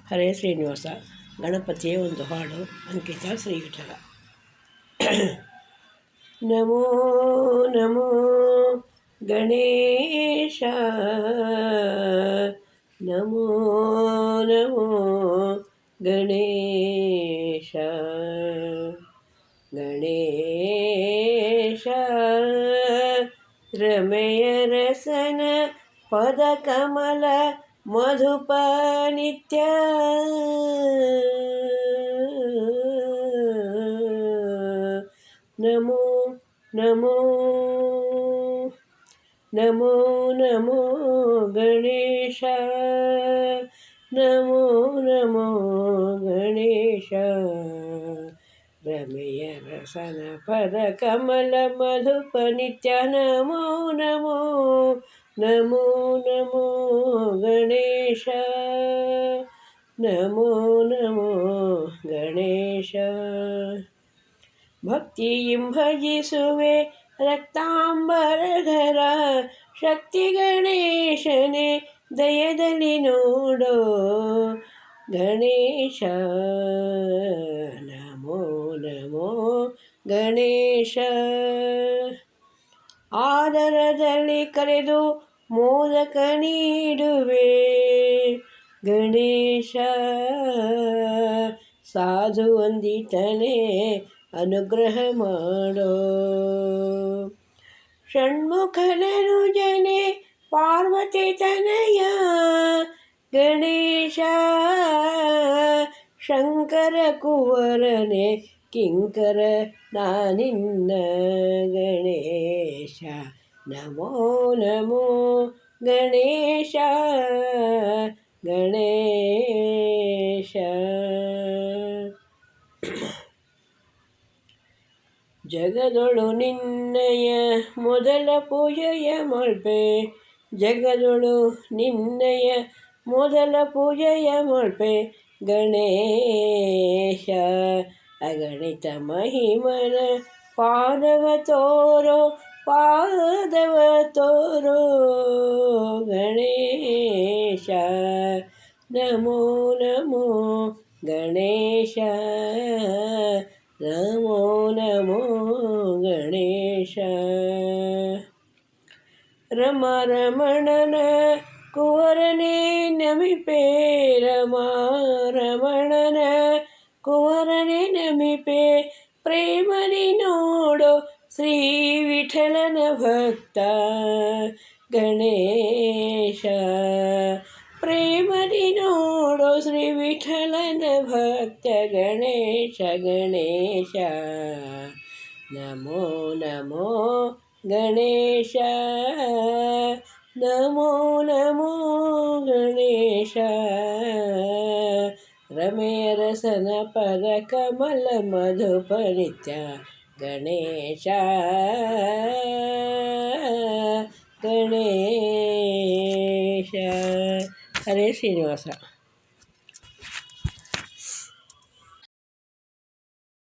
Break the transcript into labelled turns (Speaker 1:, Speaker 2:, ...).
Speaker 1: ಹರೇ ಶ್ರೀನಿವಾಸ. ಗಣಪತಿಯೇ ಒಂದು ಹಾಡು. ಅಂಕಿತ ಶ್ರೀವಿಠಲ. ನಮೋ ನಮೋ ಗಣೇಶ, ನಮೋ ನಮೋ ಗಣೇಶ, ಗಣೇಶ ರಮೆಯ ರಸನ ಪದ ಕಮಲ ಮಧುಪ ನಿತ್ಯ, ನಮೋ ನಮೋ ನಮೋ ನಮೋ ಗಣೇಶ, ನಮೋ ನಮೋ ಗಣೇಶ ರಮೆಯ ರಸನ ಪದ ಕಮಲ ಮಧುಪ ನಿತ್ಯ, ನಮೋ ನಮೋ ನಮೋ ನಮೋ ಗಣೇಶ, ನಮೋ ನಮೋ ಗಣೇಶ. ಭಕ್ತಿಯಿಂ ಭಜಿಸುವೆ ರಕ್ತಾಂಬರಧರ, ಶಕ್ತಿ ಗಣೇಶನೇ ದಯದಲ್ಲಿ ನೋಡೋ ಗಣೇಶ, ನಮೋ ನಮೋ ಗಣೇಶ. ಆದರದಲ್ಲಿ ಕರೆದು ಮೋದಕ ನೀಡುವೆ ಗಣೇಶ, ಸಾಧು ವಂದಿತನೇ ಅನುಗ್ರಹ ಮಾಡೋ. ಷಣ್ಮುಖನನುಜನೆ ಪಾರ್ವತಿ ತನಯ ಗಣೇಶ, ಶಂಕರ ಕುವರನೆ ಕಿಂಕರ ನಾನಿನ್ನ ಗಣೇಶ, ನಮೋ ನಮೋ ಗಣೇಶ, ಗಣೇಶ. ಜಗದೊಳು ನಿನ್ನಯ ಮೊದಲ ಪೂಜೆಯ ಮಳ್ಪೆ, ಜಗದೊಳು ನಿನ್ನಯ ಮೊದಲ ಪೂಜೆಯ ಮಳ್ಪೆ ಗಣೇಶ, ಅಗಣಿತ ಮಹಿಮನ ಪಾದವ ತೋರೋ, ಪಾದವ ತೋರೋ ಗಣೇಶ, ನಮೋ ನಮೋ ಗಣೇಶ, ನಮೋ ನಮೋ ಗಣೇಶ. ರಮಣನ ಕುವರನೇ ನಮಿಪೆ, ರಮಣನ ಕುವರನೇ ನಮಿಪೆ, ಪ್ರೇಮದಿ ನೋಡೋ ಶ್ರೀ ವಿಠಲನ ಭಕ್ತ ಗಣೇಶ, ಪ್ರೇಮದಿ ನೋಡೋ ಶ್ರೀ ವಿಠಲನ ಭಕ್ತ ಗಣೇಶ, ಗಣೇಶ, ನಮೋ ನಮೋ ಗಣೇಶ, ನಮೋ ನಮೋ ಗಣೇಶ. ರಮೆಯ ರಸನ ಪದ ಕಮಲ ಮಧುಪ ನಿತ್ಯ ಗಣೇಶ, ಗಣೇಶ. ಹರೇ ಶ್ರೀನಿವಾಸ.